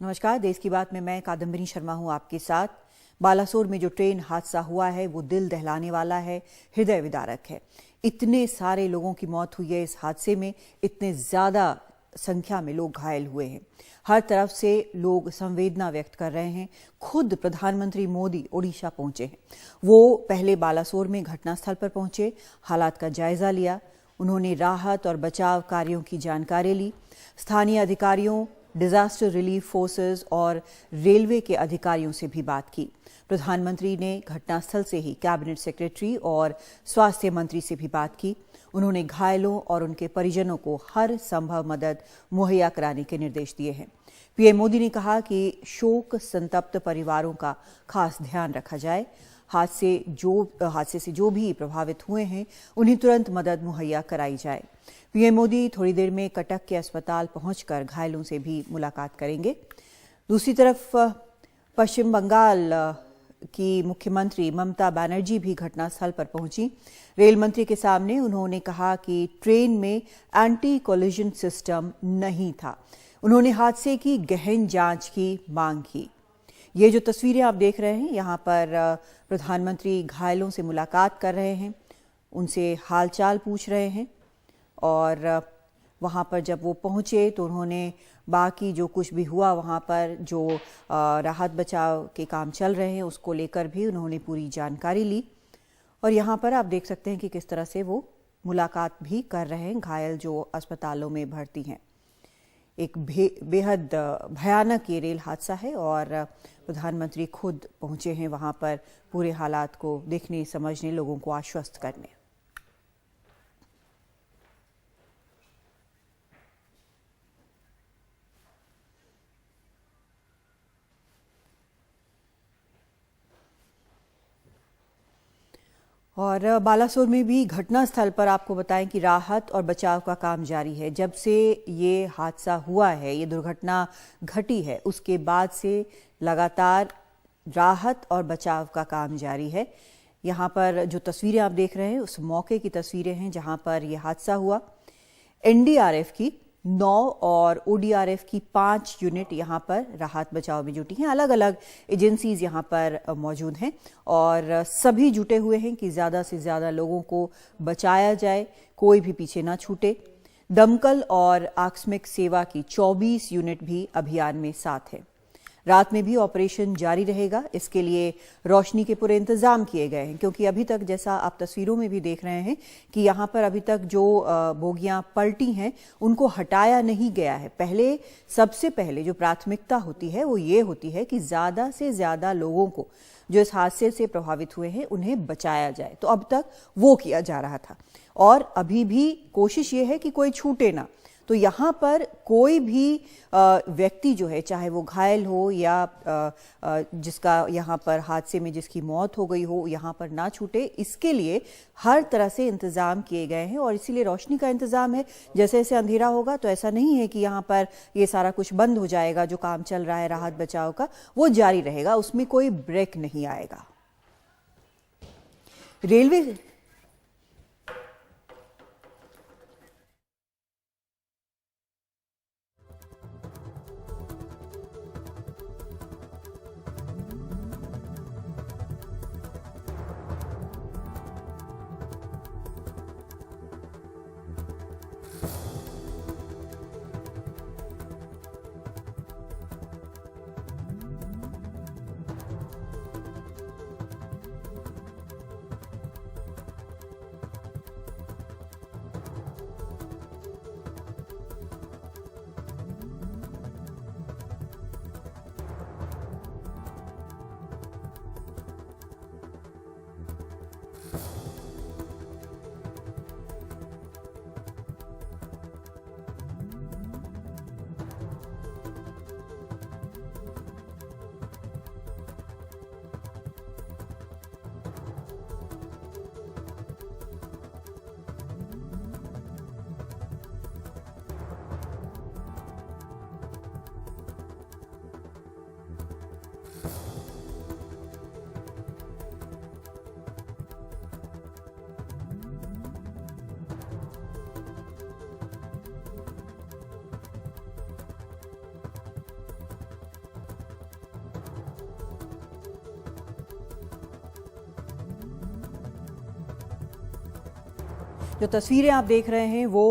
नमस्कार। देश की बात में मैं कादम्बरी शर्मा हूं आपके साथ। बालासोर में जो ट्रेन हादसा हुआ है वो दिल दहलाने वाला है, हृदय विदारक है। इतने सारे लोगों की मौत हुई है इस हादसे में, इतने ज्यादा संख्या में लोग घायल हुए हैं। हर तरफ से लोग संवेदना व्यक्त कर रहे हैं। खुद प्रधानमंत्री मोदी ओडिशा पहुंचे हैं। वो पहले बालासोर में घटनास्थल पर पहुंचे, हालात का जायजा लिया। उन्होंने राहत और बचाव कार्यों की जानकारी ली। स्थानीय अधिकारियों, डिजास्टर रिलीफ फोर्सेस और रेलवे के अधिकारियों से भी बात की। प्रधानमंत्री ने घटनास्थल से ही कैबिनेट सेक्रेटरी और स्वास्थ्य मंत्री से भी बात की। उन्होंने घायलों और उनके परिजनों को हर संभव मदद मुहैया कराने के निर्देश दिए हैं। पीएम मोदी ने कहा कि शोक संतप्त परिवारों का खास ध्यान रखा जाए। हादसे से जो भी प्रभावित हुए हैं उन्हें तुरंत मदद मुहैया कराई जाए। पीएम मोदी थोड़ी देर में कटक के अस्पताल पहुंचकर घायलों से भी मुलाकात करेंगे। दूसरी तरफ पश्चिम बंगाल की मुख्यमंत्री ममता बनर्जी भी घटनास्थल पर पहुंची। रेल मंत्री के सामने उन्होंने कहा कि ट्रेन में एंटी कोलिजन सिस्टम नहीं था। उन्होंने हादसे की गहन जांच की मांग की। ये जो तस्वीरें आप देख रहे हैं, यहाँ पर प्रधानमंत्री घायलों से मुलाकात कर रहे हैं, उनसे हालचाल पूछ रहे हैं। और वहाँ पर जब वो पहुँचे तो उन्होंने बाकी जो कुछ भी हुआ वहाँ पर जो राहत बचाव के काम चल रहे हैं उसको लेकर भी उन्होंने पूरी जानकारी ली। और यहाँ पर आप देख सकते हैं कि किस तरह से वो मुलाकात भी कर रहे हैं घायल जो अस्पतालों में भर्ती हैं। एक बेहद भयानक ये रेल हादसा है और प्रधानमंत्री खुद पहुंचे हैं वहां पर पूरे हालात को देखने, समझने, लोगों को आश्वस्त करने। और बालासोर में भी घटनास्थल पर आपको बताएं कि राहत और बचाव का काम जारी है। जब से ये हादसा हुआ है, ये दुर्घटना घटी है, उसके बाद से लगातार राहत और बचाव का काम जारी है। यहाँ पर जो तस्वीरें आप देख रहे हैं उस मौके की तस्वीरें हैं जहाँ पर यह हादसा हुआ। एनडीआरएफ की 9 और ओडीआरएफ की 5 यूनिट यहाँ पर राहत बचाव में जुटी हैं। अलग अलग एजेंसीज यहाँ पर मौजूद हैं और सभी जुटे हुए हैं कि ज़्यादा से ज़्यादा लोगों को बचाया जाए, कोई भी पीछे ना छूटे। दमकल और आकस्मिक सेवा की 24 यूनिट भी अभियान में साथ है। रात में भी ऑपरेशन जारी रहेगा। इसके लिए रोशनी के पूरे इंतजाम किए गए हैं, क्योंकि अभी तक जैसा आप तस्वीरों में भी देख रहे हैं कि यहाँ पर अभी तक जो बोगियां पलटी हैं उनको हटाया नहीं गया है। सबसे पहले जो प्राथमिकता होती है वो ये होती है कि ज़्यादा से ज़्यादा लोगों को जो इस हादसे से प्रभावित हुए हैं उन्हें बचाया जाए। तो अब तक वो किया जा रहा था और अभी भी कोशिश ये है कि कोई छूटे ना। तो यहाँ पर कोई भी व्यक्ति जो है, चाहे वो घायल हो या जिसका यहाँ पर हादसे में जिसकी मौत हो गई हो, यहाँ पर ना छूटे, इसके लिए हर तरह से इंतजाम किए गए हैं। और इसीलिए रोशनी का इंतजाम है। जैसे जैसे अंधेरा होगा तो ऐसा नहीं है कि यहाँ पर ये सारा कुछ बंद हो जाएगा। जो काम चल रहा है राहत बचाव का वो जारी रहेगा, उसमें कोई ब्रेक नहीं आएगा। रेलवे जो तस्वीरें आप देख रहे हैं वो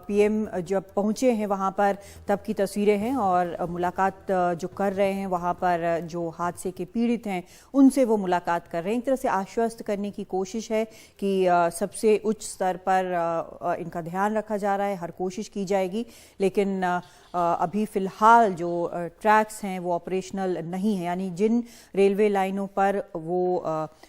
पीएम जब पहुंचे हैं वहां पर तब की तस्वीरें हैं और मुलाकात जो कर रहे हैं वहां पर जो हादसे के पीड़ित हैं उनसे वो मुलाकात कर रहे हैं। एक तरह से आश्वस्त करने की कोशिश है कि सबसे उच्च स्तर पर इनका ध्यान रखा जा रहा है, हर कोशिश की जाएगी, लेकिन अभी फिलहाल जो ट्रैक्स हैं वो ऑपरेशनल नहीं है, यानी जिन रेलवे लाइनों पर वो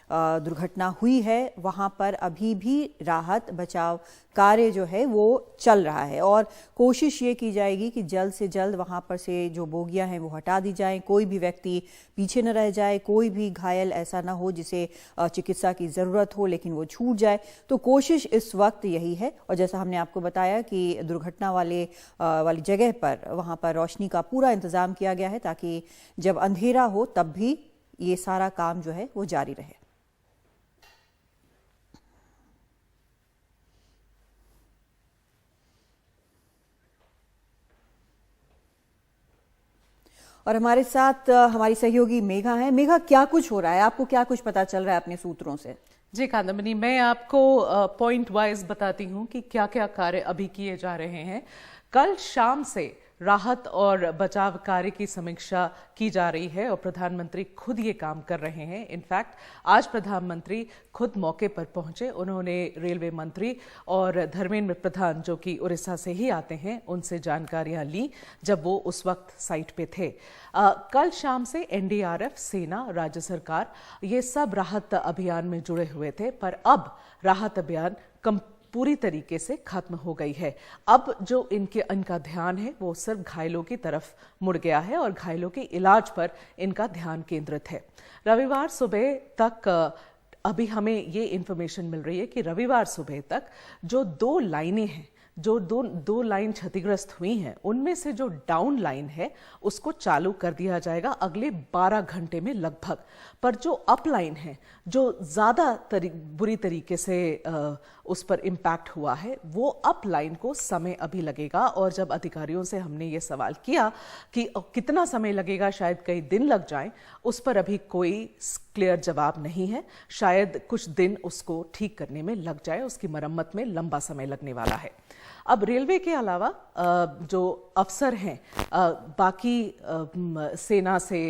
दुर्घटना हुई है वहां पर अभी भी राहत बचाव कार्य जो है वो चल रहा है और कोशिश ये की जाएगी कि जल्द से जल्द वहां पर से जो बोगियां हैं वो हटा दी जाएं, कोई भी व्यक्ति पीछे न रह जाए, कोई भी घायल ऐसा ना हो जिसे चिकित्सा की ज़रूरत हो लेकिन वो छूट जाए। तो कोशिश इस वक्त यही है और जैसा हमने आपको बताया कि दुर्घटना वाली जगह पर वहां पर रोशनी का पूरा इंतजाम किया गया है ताकि जब अंधेरा हो तब भी ये सारा काम जो है वो जारी रहे। और हमारे साथ हमारी सहयोगी मेघा है। मेघा, क्या कुछ हो रहा है, आपको क्या कुछ पता चल रहा है अपने सूत्रों से? जी कादम्बिनी, मैं आपको पॉइंट वाइज बताती हूँ कि क्या क्या कार्य अभी किए जा रहे हैं। कल शाम से राहत और बचाव कार्य की समीक्षा की जा रही है और प्रधानमंत्री खुद ये काम कर रहे हैं। इनफैक्ट आज प्रधानमंत्री खुद मौके पर पहुंचे, उन्होंने रेलवे मंत्री और धर्मेंद्र प्रधान जो कि उड़ीसा से ही आते हैं उनसे जानकारियां ली जब वो उस वक्त साइट पे थे। कल शाम से एनडीआरएफ, सेना, राज्य सरकार ये सब राहत अभियान में जुड़े हुए थे, पर अब राहत अभियान पूरी तरीके से खत्म हो गई है। अब जो इनका ध्यान है वो सिर्फ घायलों की तरफ मुड़ गया है और घायलों के इलाज पर इनका ध्यान केंद्रित है। रविवार सुबह तक अभी हमें ये इंफॉर्मेशन मिल रही है कि रविवार सुबह तक जो 2 लाइनें हैं, जो दो लाइन क्षतिग्रस्त हुई हैं, उनमें से जो डाउन लाइन है उसको चालू कर दिया जाएगा अगले 12 घंटे में लगभग। पर जो अप लाइन है, जो ज़्यादा बुरी तरीके से उस पर इम्पैक्ट हुआ है, वो अप लाइन को समय अभी लगेगा। और जब अधिकारियों से हमने ये सवाल किया कि कितना समय लगेगा, शायद कई दिन लग जाएं, उस पर अभी कोई क्लियर जवाब नहीं है। शायद कुछ दिन उसको ठीक करने में लग जाए, उसकी मरम्मत में लंबा समय लगने वाला है। अब रेलवे के अलावा जो अफसर हैं, बाकी सेना से,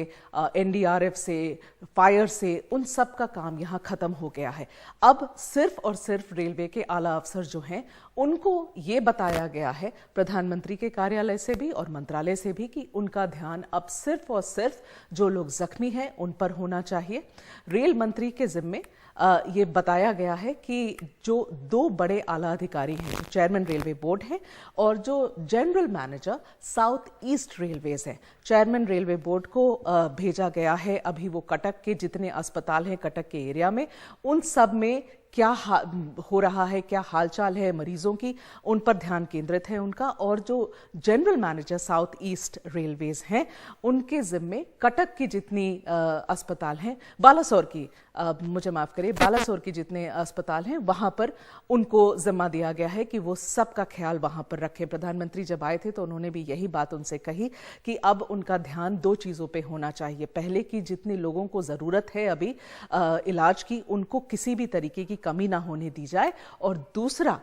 एनडीआरएफ से, फायर से, उन सब का काम यहाँ खत्म हो गया है। अब सिर्फ और सिर्फ रेलवे के आला अफसर जो हैं उनको ये बताया गया है प्रधानमंत्री के कार्यालय से भी और मंत्रालय से भी कि उनका ध्यान अब सिर्फ और सिर्फ जो लोग जख्मी हैं उन पर होना चाहिए। रेल मंत्री के जिम्मे ये बताया गया है कि जो 2 बड़े आला अधिकारी हैं, जो चेयरमैन रेलवे बोर्ड है और जो general manager south east railways है, चेयरमैन रेलवे बोर्ड को भेजा गया है। अभी वो कटक के जितने अस्पताल हैं कटक के एरिया में, उन सब में क्या हो रहा है, क्या हालचाल है मरीजों की, उन पर ध्यान केंद्रित है उनका। और जो general manager south east railways हैं उनके जिम्मे कटक की जितनी अस्पताल हैं, बालासोर की, मुझे माफ करिए, बालासोर की जितने अस्पताल हैं वहां पर उनको जिम्मा दिया गया है कि वो सब का ख्याल वहां पर रखें। प्रधानमंत्री जब आए थे तो उन्होंने भी यही बात उनसे कही कि अब उनका ध्यान 2 चीजों पे होना चाहिए। पहले कि जितने लोगों को जरूरत है अभी इलाज की, उनको किसी भी तरीके की कमी ना होने दी जाए, और दूसरा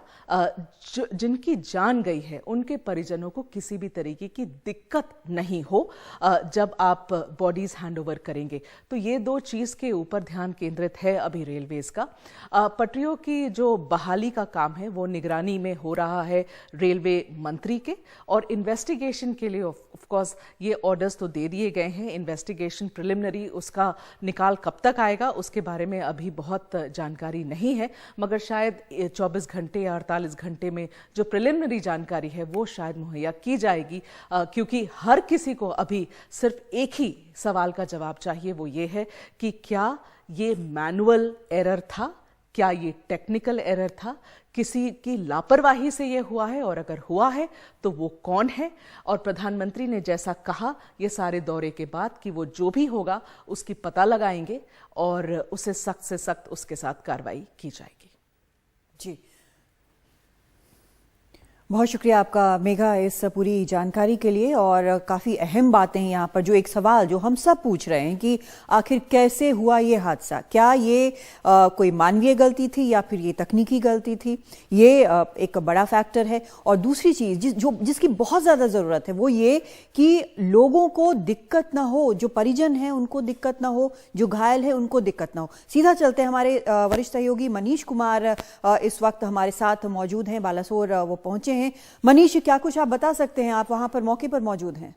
जिनकी जान गई है उनके परिजनों को किसी भी तरीके की दिक्कत नहीं हो जब आप बॉडीज हैंडओवर करेंगे। तो ये 2 चीज के ऊपर ध्यान केंद्रित है अभी रेलवेज का। पटरियों की जो बहाली का काम है वो निगरानी में हो रहा है रेलवे मंत्री के, और इन्वेस्टिगेशन के लिए ऑफ कोर्स ये ऑर्डर्स तो दे दिए गए हैं। इन्वेस्टिगेशन प्रिलिमिनरी उसका निकाल कब तक आएगा उसके बारे में अभी बहुत जानकारी नहीं है, मगर शायद 24 घंटे या 48 घंटे में जो प्रिलिमिनरी जानकारी है वो शायद मुहैया की जाएगी, क्योंकि हर किसी को अभी सिर्फ एक ही सवाल का जवाब चाहिए, वो ये है कि क्या ये मैनुअल एरर था, क्या ये टेक्निकल एरर था, किसी की लापरवाही से ये हुआ है, और अगर हुआ है तो वो कौन है। और प्रधानमंत्री ने जैसा कहा ये सारे दौरे के बाद कि वो जो भी होगा उसकी पता लगाएंगे और उसे सख्त से सख्त उसके साथ कार्रवाई की जाएगी। जी, बहुत शुक्रिया आपका मेघा इस पूरी जानकारी के लिए। और काफ़ी अहम बातें हैं यहाँ पर, जो एक सवाल जो हम सब पूछ रहे हैं कि आखिर कैसे हुआ ये हादसा, क्या ये कोई मानवीय गलती थी या फिर ये तकनीकी गलती थी, ये एक बड़ा फैक्टर है। और दूसरी चीज़ जिसकी बहुत ज़्यादा ज़रूरत है वो ये कि लोगों को दिक्कत ना हो, जो परिजन हैं उनको दिक्कत ना हो, जो घायल है उनको दिक्कत ना हो। सीधा चलते हैं, हमारे वरिष्ठ सहयोगी मनीष कुमार इस वक्त हमारे साथ मौजूद हैं, बालासोर वो पहुंचे हैं। मनीष, क्या कुछ आप बता सकते हैं, आप वहां पर मौके पर मौजूद हैं?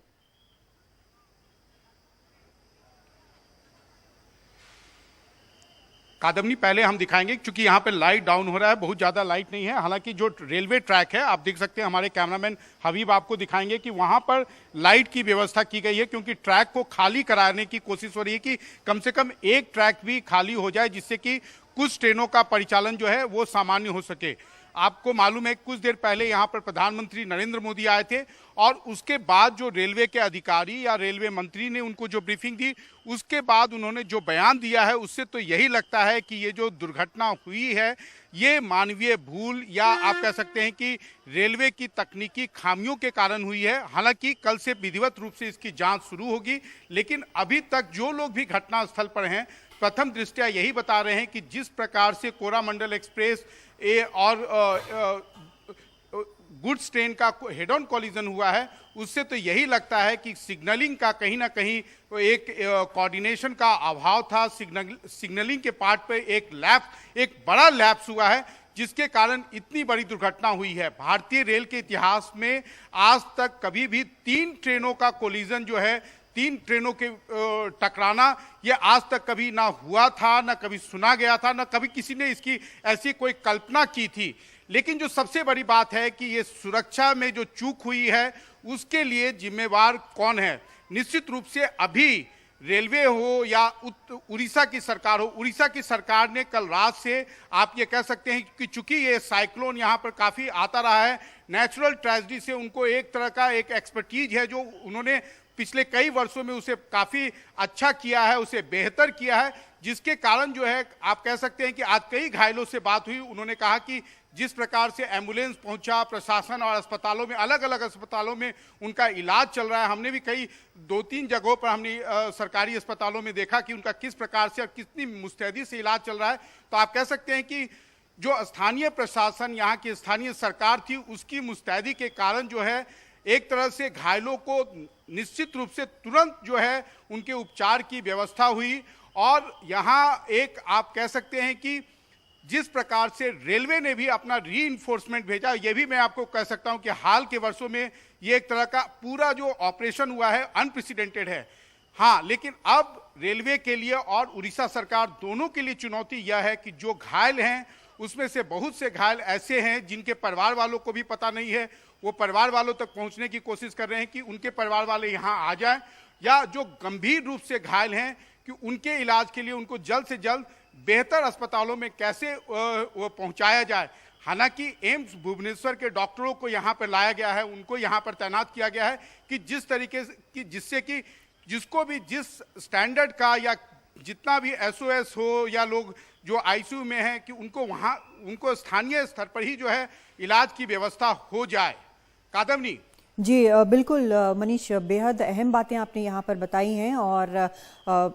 कादम्बनी, पहले हम दिखाएंगे क्योंकि यहाँ पे लाइट डाउन हो रहा है, बहुत ज़्यादा लाइट नहीं है। हालांकि जो रेलवे ट्रैक है आप देख सकते हैं, हमारे कैमरामैन हबीब आपको दिखाएंगे कि वहाँ पर लाइट की व्यवस्था की गई है, क्योंकि ट्रैक को खाली कराने की कोशिश हो रही है कि कम से कम एक ट्रैक भी खाली हो जाए, जिससे कि कुछ ट्रेनों का परिचालन जो है वो सामान्य हो सके। आपको मालूम है कुछ देर पहले यहाँ पर प्रधानमंत्री नरेंद्र मोदी आए थे और उसके बाद जो रेलवे के अधिकारी या रेलवे मंत्री ने उनको जो ब्रीफिंग दी, उसके बाद उन्होंने जो बयान दिया है उससे तो यही लगता है कि ये जो दुर्घटना हुई है ये मानवीय भूल या आप कह सकते हैं कि रेलवे की तकनीकी खामियों के कारण हुई है। हालांकि कल से विधिवत रूप से इसकी जांच शुरू होगी, लेकिन अभी तक जो लोग भी घटनास्थल पर हैं प्रथम दृष्टया यही बता रहे हैं कि जिस प्रकार से कोरामंडल एक्सप्रेस और गुड्स ट्रेन का हेड ऑन कॉलिजन हुआ है, उससे तो यही लगता है कि सिग्नलिंग का कहीं ना कहीं एक कोऑर्डिनेशन का अभाव था। सिग्नलिंग के पार्ट पे एक बड़ा लैप्स हुआ है, जिसके कारण इतनी बड़ी दुर्घटना हुई है। भारतीय रेल के इतिहास में आज तक कभी भी 3 ट्रेनों का कोलिजन जो है, 3 ट्रेनों के टकराना, ये आज तक कभी ना हुआ था, ना कभी सुना गया था, ना कभी किसी ने इसकी ऐसी कोई कल्पना की थी। लेकिन जो सबसे बड़ी बात है कि ये सुरक्षा में जो चूक हुई है उसके लिए जिम्मेवार कौन है। निश्चित रूप से अभी रेलवे हो या उड़ीसा की सरकार हो, उड़ीसा की सरकार ने कल रात से आप ये कह सकते हैं कि चूंकि ये साइक्लोन यहाँ पर काफ़ी आता रहा है, नेचुरल ट्रेजेडी से उनको एक तरह का एक एक्सपर्टीज है जो उन्होंने पिछले कई वर्षों में उसे काफ़ी अच्छा किया है, उसे बेहतर किया है, जिसके कारण जो है आप कह सकते हैं कि आज कई घायलों से बात हुई। उन्होंने कहा कि जिस प्रकार से एम्बुलेंस पहुंचा, प्रशासन और अस्पतालों में, अलग अलग अस्पतालों में उनका इलाज चल रहा है। हमने भी कई 2-3 जगहों पर हमने सरकारी अस्पतालों में देखा कि उनका किस प्रकार से और कितनी मुस्तैदी से इलाज चल रहा है। तो आप कह सकते हैं कि जो स्थानीय प्रशासन, यहाँ की स्थानीय सरकार थी, उसकी मुस्तैदी के कारण जो है एक तरह से घायलों को निश्चित रूप से तुरंत जो है उनके उपचार की व्यवस्था हुई। और यहाँ एक आप कह सकते हैं कि जिस प्रकार से रेलवे ने भी अपना रीइंफोर्समेंट भेजा, ये भी मैं आपको कह सकता हूँ कि हाल के वर्षों में ये एक तरह का पूरा जो ऑपरेशन हुआ है अनप्रेसिडेंटेड है। हाँ, लेकिन अब रेलवे के लिए और उड़ीसा सरकार दोनों के लिए चुनौती यह है कि जो घायल हैं उसमें से बहुत से घायल ऐसे हैं जिनके परिवार वालों को भी पता नहीं है। वो परिवार वालों तक पहुंचने की कोशिश कर रहे हैं कि उनके परिवार वाले यहाँ आ जाएं, या जो गंभीर रूप से घायल हैं कि उनके इलाज के लिए उनको जल्द से जल्द बेहतर अस्पतालों में कैसे वो पहुंचाया जाए। हालांकि एम्स भुवनेश्वर के डॉक्टरों को यहाँ पर लाया गया है, उनको यहाँ पर तैनात किया गया है कि जिस तरीके से कि जिससे कि जिसको भी जिस स्टैंडर्ड का या जितना भी SOS हो या लोग जो ICU में हैं कि उनको स्थानीय स्तर पर ही जो है इलाज की व्यवस्था हो जाए। कादम्बनी जी बिल्कुल मनीष, बेहद अहम बातें आपने यहाँ पर बताई हैं। और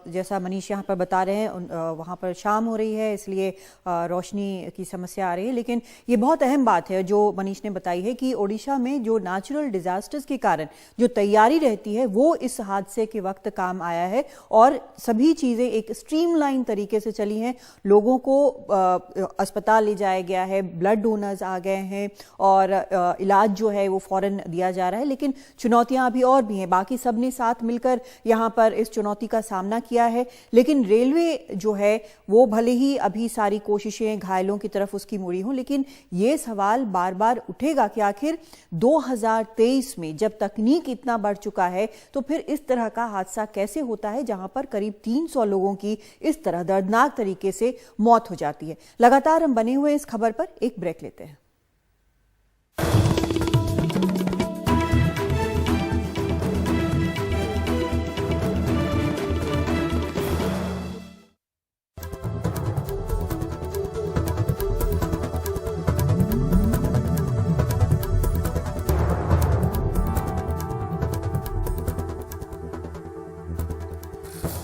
जैसा मनीष यहाँ पर बता रहे हैं, वहाँ पर शाम हो रही है इसलिए रोशनी की समस्या आ रही है। लेकिन ये बहुत अहम बात है जो मनीष ने बताई है कि ओडिशा में जो नेचुरल डिजास्टर्स के कारण जो तैयारी रहती है वो इस हादसे के वक्त काम आया है और सभी चीज़ें एक स्ट्रीमलाइन तरीके से चली हैं। लोगों को अस्पताल ले जाया गया है, ब्लड डोनर्स आ गए हैं और इलाज जो है वो फौरन दिया जा रहा है। लेकिन चुनौतियां अभी और भी हैं, बाकी सबने साथ मिलकर यहां पर इस चुनौती का सामना किया है। लेकिन रेलवे जो है वो भले ही अभी सारी कोशिशें घायलों की तरफ उसकी मुड़ी हों, लेकिन ये सवाल बार बार उठेगा कि आखिर 2023 में जब तकनीक इतना बढ़ चुका है तो फिर इस तरह का हादसा कैसे होता है जहां पर करीब 300 लोगों की इस तरह दर्दनाक तरीके से मौत हो जाती है। लगातार हम बने हुए इस खबर पर एक ब्रेक लेते हैं।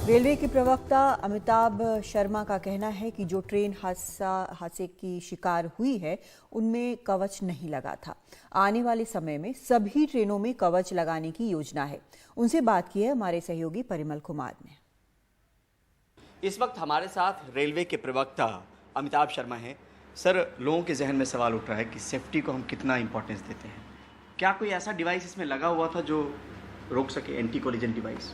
रेलवे के प्रवक्ता अमिताभ शर्मा का कहना है कि जो ट्रेन हादसे की शिकार हुई है उनमें कवच नहीं लगा था। आने वाले समय में सभी ट्रेनों में कवच लगाने की योजना है। उनसे बात की है हमारे सहयोगी परिमल कुमार ने। इस वक्त हमारे साथ रेलवे के प्रवक्ता अमिताभ शर्मा हैं। सर, लोगों के जहन में सवाल उठ रहा है कि सेफ्टी को हम कितना इंपॉर्टेंस देते हैं। क्या कोई ऐसा डिवाइस इसमें लगा हुआ था जो रोक सके, anti collision device?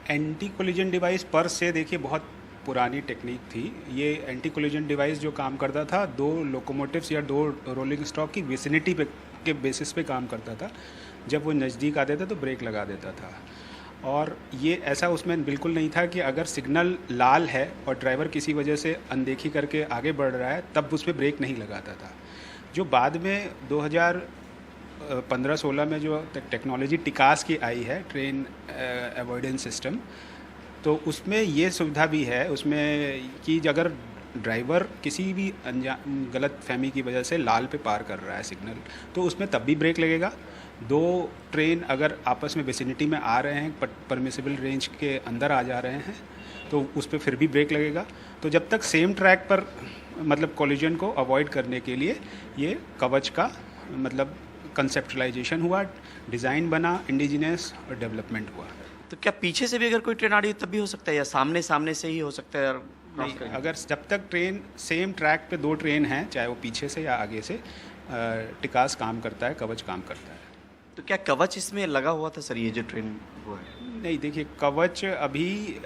Anti collision device पर से देखिए बहुत पुरानी टेक्निक थी। ये एंटी कोलिजन डिवाइस जो काम करता था, 2 लोकोमोटिव्स या 2 रोलिंग स्टॉक की विसिनिटी पे के बेसिस पे काम करता था। जब वो नज़दीक आते थे तो ब्रेक लगा देता था। और ये ऐसा उसमें बिल्कुल नहीं था कि अगर सिग्नल लाल है और ड्राइवर किसी वजह से अनदेखी करके आगे बढ़ रहा है तब उस पर ब्रेक नहीं लगाता था। जो बाद में 2015-16 में जो टेक्नोलॉजी टिकास की आई है, ट्रेन अवॉइडेंस सिस्टम, तो उसमें ये सुविधा भी है उसमें कि अगर ड्राइवर किसी भी गलत फहमी की वजह से लाल पे पार कर रहा है सिग्नल, तो उसमें तब भी ब्रेक लगेगा। 2 ट्रेन अगर आपस में विसिनिटी में आ रहे हैं, परमिसिबल रेंज के अंदर आ जा रहे हैं, तो उस पर फिर भी ब्रेक लगेगा। तो जब तक सेम ट्रैक पर मतलब कोलिजन को अवॉइड करने के लिए ये कवच का मतलब कंसेप्चुलाइजेशन हुआ, डिज़ाइन बना, इंडिजिनस और डेवलपमेंट हुआ। तो क्या पीछे से भी अगर कोई ट्रेन आ रही है तब भी हो सकता है या सामने से ही हो सकता है? नहीं, अगर जब तक ट्रेन सेम ट्रैक पे 2 ट्रेन हैं, चाहे वो पीछे से या आगे से, टिकास काम करता है, कवच काम करता है। तो क्या कवच इसमें लगा हुआ था सर, ये जो ट्रेन वो है? नहीं, देखिए कवच अभी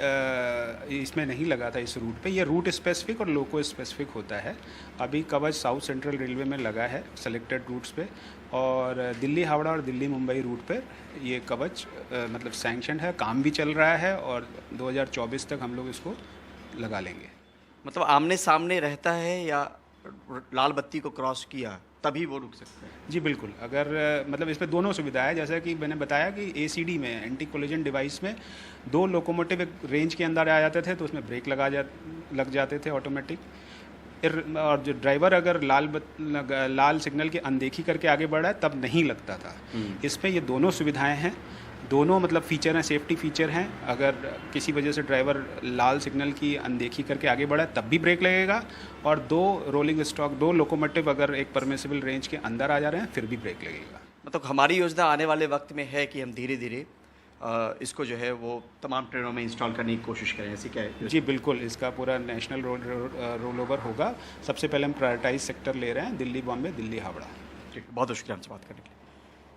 इसमें नहीं लगा था इस रूट पे। ये रूट स्पेसिफिक और लोको स्पेसिफिक होता है। अभी कवच साउथ सेंट्रल रेलवे में लगा है सेलेक्टेड रूट्स पे, और दिल्ली हावड़ा और दिल्ली मुंबई रूट पर ये कवच मतलब सैंक्शन है, काम भी चल रहा है और 2024 तक हम लोग इसको लगा लेंगे। मतलब आमने सामने रहता है या लाल बत्ती को क्रॉस किया तभी वो रुक सकता है? जी बिल्कुल। अगर मतलब इसमें दोनों सुविधा है, जैसा कि मैंने बताया कि ACD में, एंटी कोलिजन डिवाइस में, 2 लोकोमोटिव एक रेंज के अंदर आ जाते थे तो उसमें ब्रेक लग जाते थे ऑटोमेटिक। और जो ड्राइवर अगर लाल सिग्नल की अनदेखी करके आगे बढ़ रहा है तब नहीं लगता था। इसमें ये दोनों सुविधाएं हैं, दोनों मतलब फीचर हैं, सेफ्टी फीचर हैं। अगर किसी वजह से ड्राइवर लाल सिग्नल की अनदेखी करके आगे बढ़ा तब भी ब्रेक लगेगा, और 2 रोलिंग स्टॉक, 2 लोकोमोटिव अगर एक परमिसिबल रेंज के अंदर आ जा रहे हैं फिर भी ब्रेक लगेगा। मतलब हमारी योजना आने वाले वक्त में है कि हम धीरे धीरे इसको जो है वो तमाम ट्रेनों में इंस्टॉल करने की कोशिश करें, ऐसी क्या है? जी बिल्कुल, इसका पूरा नेशनल रोल ओवर होगा। सबसे पहले हम प्रायोरिटाइज सेक्टर ले रहे हैं, दिल्ली बॉम्बे, दिल्ली हावड़ा। ठीक, बहुत शुक्रिया हमसे बात करने के लिए।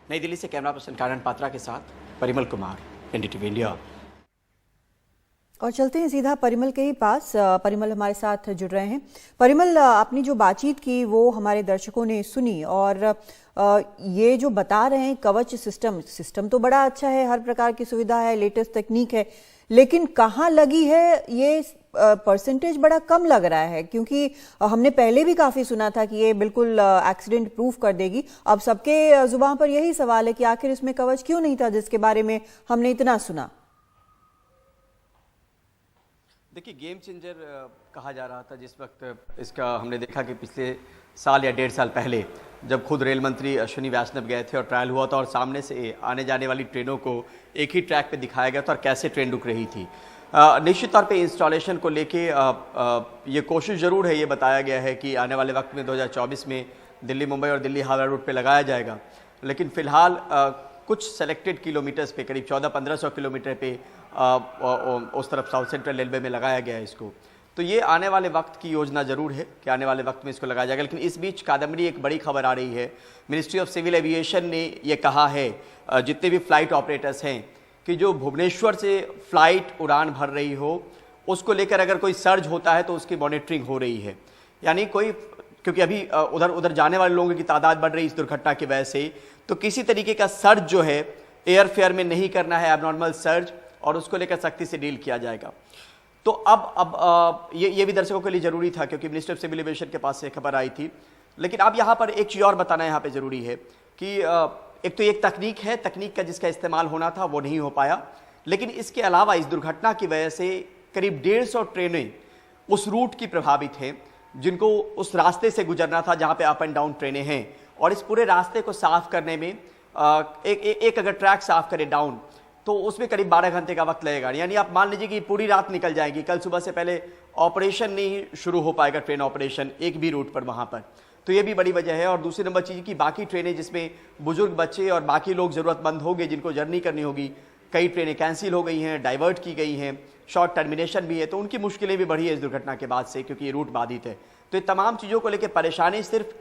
नई दिल्ली से कैमरा पर्सन कारण पात्रा के साथ परिमल कुमार, NDTV इंडिया। और चलते हैं सीधा परिमल के ही पास। परिमल हमारे साथ जुड़ रहे हैं। परिमल, आपने जो बातचीत की वो हमारे दर्शकों ने सुनी, और ये जो बता रहे हैं कवच सिस्टम तो बड़ा अच्छा है, हर प्रकार की सुविधा है, लेटेस्ट तकनीक है, लेकिन कहाँ लगी है ये परसेंटेज बड़ा कम लग रहा है, क्योंकि हमने पहले भी काफी सुना था कि ये बिल्कुल एक्सीडेंट प्रूफ कर देगी। अब सबके जुबान पर यही सवाल है कि आखिर इसमें कवच क्यों नहीं था जिसके बारे में हमने इतना सुना। देखिए, गेम चेंजर कहा जा रहा था जिस वक्त इसका हमने देखा कि पिछले साल या 1.5 साल पहले जब खुद रेल मंत्री अश्विनी वैष्णव गए थे और ट्रायल हुआ था और सामने से आने जाने वाली ट्रेनों को एक ही ट्रैक पे दिखाया गया था और कैसे ट्रेन रुक रही थी। निश्चित तौर पे इंस्टॉलेशन को लेके ये कोशिश जरूर है, ये बताया गया है कि आने वाले वक्त में 2024 में दिल्ली मुंबई और दिल्ली हावड़ा रूट पे लगाया जाएगा, लेकिन फ़िलहाल कुछ सेलेक्टेड किलोमीटर्स पे, करीब 1400-1500 किलोमीटर पे उस तरफ साउथ सेंट्रल रेलवे में लगाया गया है इसको। तो ये आने वाले वक्त की योजना ज़रूर है कि आने वाले वक्त में इसको लगाया जाएगा। लेकिन इस बीच कादम्बरी एक बड़ी खबर आ रही है, मिनिस्ट्री ऑफ सिविल एविएशन ने ये कहा है जितने भी फ्लाइट ऑपरेटर्स हैं कि जो भुवनेश्वर से फ्लाइट उड़ान भर रही हो उसको लेकर अगर कोई सर्ज होता है तो उसकी मॉनिटरिंग हो रही है। यानी कोई, क्योंकि अभी उधर जाने वाले लोगों की तादाद बढ़ रही है इस दुर्घटना की वजह से, तो किसी तरीके का सर्ज जो है एयरफेयर में नहीं करना है, एबनॉर्मल सर्ज, और उसको लेकर सख्ती से डील किया जाएगा। तो अब ये भी दर्शकों के लिए जरूरी था क्योंकि मिनिस्टर ऑफ सिविल एविएशन के पास से खबर आई थी। लेकिन अब यहाँ पर एक चीज़ और बताना यहाँ पे जरूरी है कि एक तो एक तकनीक है, तकनीक का जिसका इस्तेमाल होना था वो नहीं हो पाया, लेकिन इसके अलावा इस दुर्घटना की वजह से करीब 150 ट्रेनें उस रूट की प्रभावित हैं जिनको उस रास्ते से गुजरना था जहाँ पे अप एंड डाउन ट्रेनें हैं, और इस पूरे रास्ते को साफ करने में एक अगर ट्रैक साफ करे डाउन तो उसमें करीब 12 घंटे का वक्त लगेगा। यानी आप मान लीजिए कि पूरी रात निकल जाएगी, कल सुबह से पहले ऑपरेशन नहीं शुरू हो पाएगा, ट्रेन ऑपरेशन एक भी रूट पर वहाँ पर। तो ये भी बड़ी वजह है। और दूसरी नंबर चीज़ की बाकी ट्रेनें जिसमें बुजुर्ग बच्चे और बाकी लोग ज़रूरतमंद होंगे जिनको जर्नी करनी होगी, कई ट्रेनें कैंसिल हो गई हैं, डाइवर्ट की गई हैं, शॉर्ट टर्मिनेशन भी है, तो उनकी मुश्किलें भी बढ़ी है इस दुर्घटना के बाद से, क्योंकि ये रूट बाधित है। तो ये तमाम चीज़ों को लेकर परेशानी सिर्फ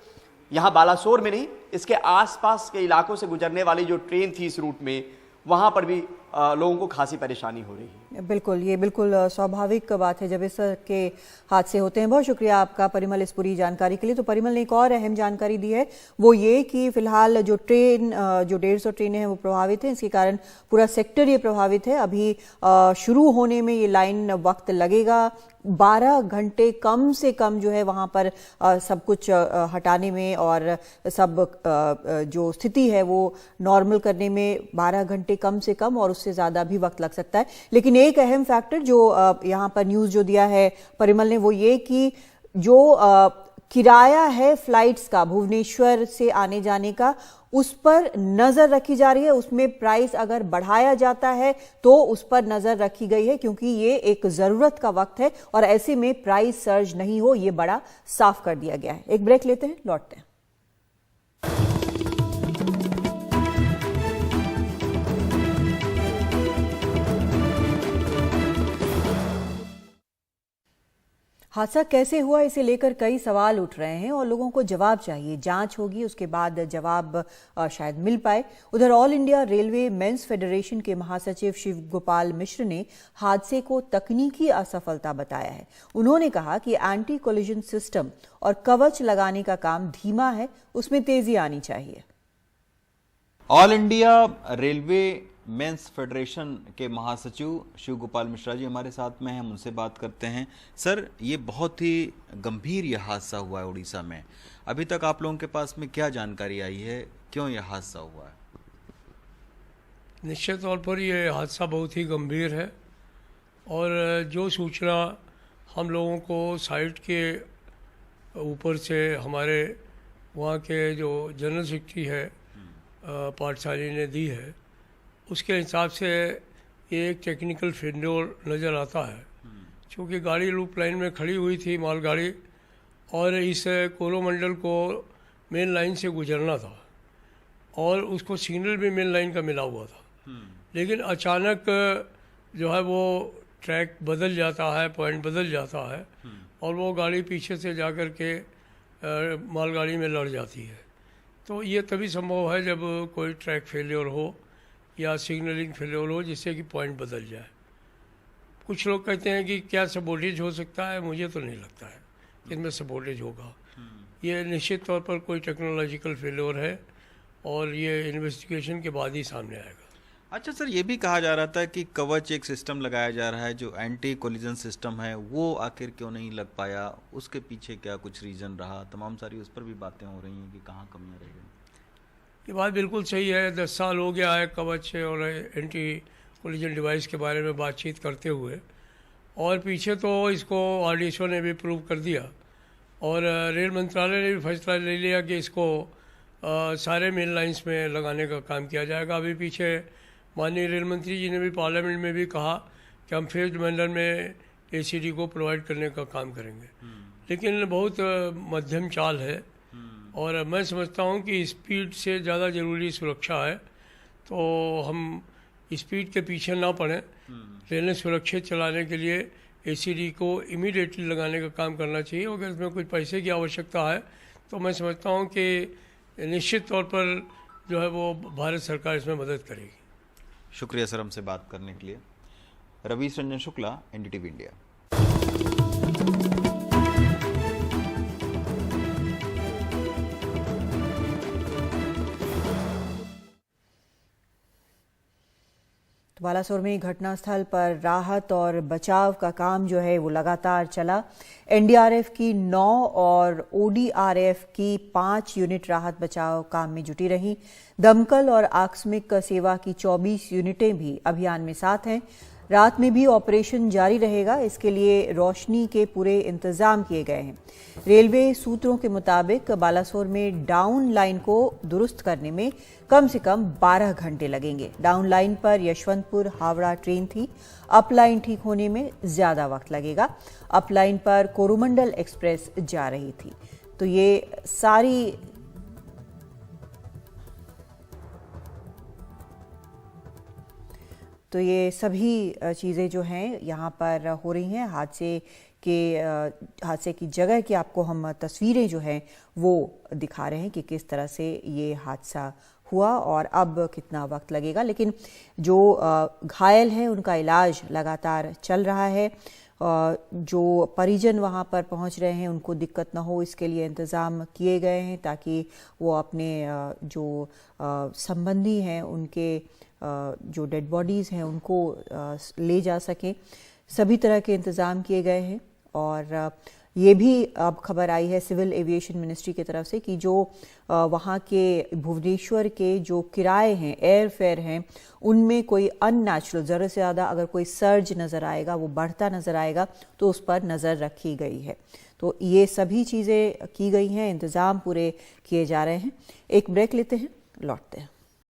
यहाँ बालासोर में नहीं, इसके आसपास के इलाकों से गुजरने वाली जो ट्रेन थी इस रूट में, वहाँ पर भी लोगों को खासी परेशानी हो रही है। बिल्कुल, ये बिल्कुल स्वाभाविक बात है जब इस तरह के हादसे होते हैं। बहुत शुक्रिया आपका परिमल इस पूरी जानकारी के लिए। तो परिमल ने एक और अहम जानकारी दी है, वो ये कि फिलहाल जो 150 ट्रेनें हैं वो प्रभावित हैं, इसके कारण पूरा सेक्टर ये प्रभावित है। अभी शुरू होने में ये लाइन वक्त लगेगा, 12 घंटे कम से कम जो है वहाँ पर सब कुछ हटाने में और सब जो स्थिति है वो नॉर्मल करने में 12 घंटे कम से कम, और उससे ज़्यादा भी वक्त लग सकता है। लेकिन एक अहम फैक्टर जो यहाँ पर न्यूज़ जो दिया है परिमल ने, वो ये कि जो किराया है फ्लाइट्स का भुवनेश्वर से आने जाने का, उस पर नजर रखी जा रही है। उसमें प्राइस अगर बढ़ाया जाता है तो उस पर नजर रखी गई है, क्योंकि ये एक जरूरत का वक्त है और ऐसे में प्राइस सर्ज नहीं हो, ये बड़ा साफ कर दिया गया है। एक ब्रेक लेते हैं, लौटते हैं। हादसा कैसे हुआ, इसे लेकर कई सवाल उठ रहे हैं और लोगों को जवाब चाहिए। जांच होगी, उसके बाद जवाब शायद मिल पाए। उधर all India railway men's federation के महासचिव शिव गोपाल मिश्र ने हादसे को तकनीकी असफलता बताया है। उन्होंने कहा कि एंटी कोलिजन सिस्टम और कवच लगाने का काम धीमा है, उसमें तेजी आनी चाहिए। All India railway men's federation के महासचिव शिव गोपाल मिश्रा जी हमारे साथ में हैं, हम उनसे बात करते हैं। सर, ये बहुत ही गंभीर यह हादसा हुआ है उड़ीसा में। अभी तक आप लोगों के पास में क्या जानकारी आई है, क्यों यह हादसा हुआ है? निश्चित तौर पर यह हादसा बहुत ही गंभीर है और जो सूचना हम लोगों को साइट के ऊपर से हमारे वहाँ के जो जनरल सेक्रेटरी है पाठशाली ने दी है, उसके हिसाब से ये एक टेक्निकल फेल्योर नज़र आता है। क्योंकि गाड़ी लूप लाइन में खड़ी हुई थी मालगाड़ी, और इस कोरोमंडल को मेन लाइन से गुजरना था और उसको सिग्नल भी मेन लाइन का मिला हुआ था। लेकिन अचानक जो है वो ट्रैक बदल जाता है, पॉइंट बदल जाता है और वो गाड़ी पीछे से जा कर के मालगाड़ी में लड़ जाती है। तो ये तभी संभव है जब कोई ट्रैक फेलियर हो या सिग्नलिंग फेलियर हो जिससे कि पॉइंट बदल जाए। कुछ लोग कहते हैं कि क्या सबोटेज हो सकता है, मुझे तो नहीं लगता है कि इसमें सबोटेज होगा। ये निश्चित तौर पर कोई टेक्नोलॉजिकल फेलियर है और ये इन्वेस्टिगेशन के बाद ही सामने आएगा। अच्छा सर, ये भी कहा जा रहा था कि कवच एक सिस्टम लगाया जा रहा है जो एंटी कोलिजन सिस्टम है, वो आखिर क्यों नहीं लग पाया, उसके पीछे क्या कुछ रीज़न रहा? तमाम सारी उस पर भी बातें हो रही हैं कि कहाँ कमियाँ रह गई। ये बात बिल्कुल सही है। 10 साल हो गया है कवच और एंटी कोलिजन डिवाइस के बारे में बातचीत करते हुए, और पीछे तो इसको RDSO ने भी प्रूव कर दिया और रेल मंत्रालय ने भी फैसला ले लिया कि इसको सारे मेन लाइंस में लगाने का काम किया जाएगा। अभी पीछे माननीय रेल मंत्री जी ने भी पार्लियामेंट में भी कहा कि हम फेज्ड मैनर में ACD को प्रोवाइड करने का काम करेंगे। लेकिन बहुत मध्यम चाल है और मैं समझता हूं कि स्पीड से ज़्यादा ज़रूरी सुरक्षा है, तो हम स्पीड के पीछे ना पड़ें। ट्रेनें सुरक्षित चलाने के लिए ACD को इमीडिएटली लगाने का काम करना चाहिए। अगर इसमें कुछ पैसे की आवश्यकता है तो मैं समझता हूं कि निश्चित तौर पर जो है वो भारत सरकार इसमें मदद करेगी। शुक्रिया सर हमसे बात करने के लिए। Ravish Ranjan Shukla, NDTV India. तो बालासोर में घटनास्थल पर राहत और बचाव का काम जो है वो लगातार चला। NDRF की 9 और ODRF की 5 यूनिट राहत बचाव काम में जुटी रही। दमकल और आकस्मिक सेवा की 24 यूनिटें भी अभियान में साथ हैं। रात में भी ऑपरेशन जारी रहेगा। इसके लिए रोशनी के पूरे इंतजाम किए गए हैं। रेलवे सूत्रों के मुताबिक बालासोर में डाउन लाइन को दुरुस्त करने में कम से कम 12 घंटे लगेंगे। डाउन लाइन पर यशवंतपुर हावड़ा ट्रेन थी। अप लाइन ठीक होने में ज्यादा वक्त लगेगा। अप लाइन पर कोरोमंडल एक्सप्रेस जा रही थी। तो ये सभी चीज़ें जो हैं यहाँ पर हो रही हैं। हादसे की जगह की आपको हम तस्वीरें जो हैं वो दिखा रहे हैं कि किस तरह से ये हादसा हुआ और अब कितना वक्त लगेगा। लेकिन जो घायल हैं उनका इलाज लगातार चल रहा है। जो परिजन वहाँ पर पहुँच रहे हैं उनको दिक्कत ना हो, इसके लिए इंतज़ाम किए गए हैं ताकि वो अपने जो संबंधी हैं उनके जो डेड बॉडीज़ हैं उनको ले जा सकें। सभी तरह के इंतज़ाम किए गए हैं। और ये भी अब खबर आई है सिविल एविएशन मिनिस्ट्री की तरफ से कि जो वहाँ के भुवनेश्वर के जो किराए हैं, एयर फेयर हैं, उनमें कोई अननेचुरल ज़रूरत से ज़्यादा अगर कोई सर्ज नज़र आएगा, वो बढ़ता नज़र आएगा तो उस पर नज़र रखी गई है। तो ये सभी चीज़ें की गई हैं, इंतज़ाम पूरे किए जा रहे हैं। एक ब्रेक लेते हैं, लौटते हैं।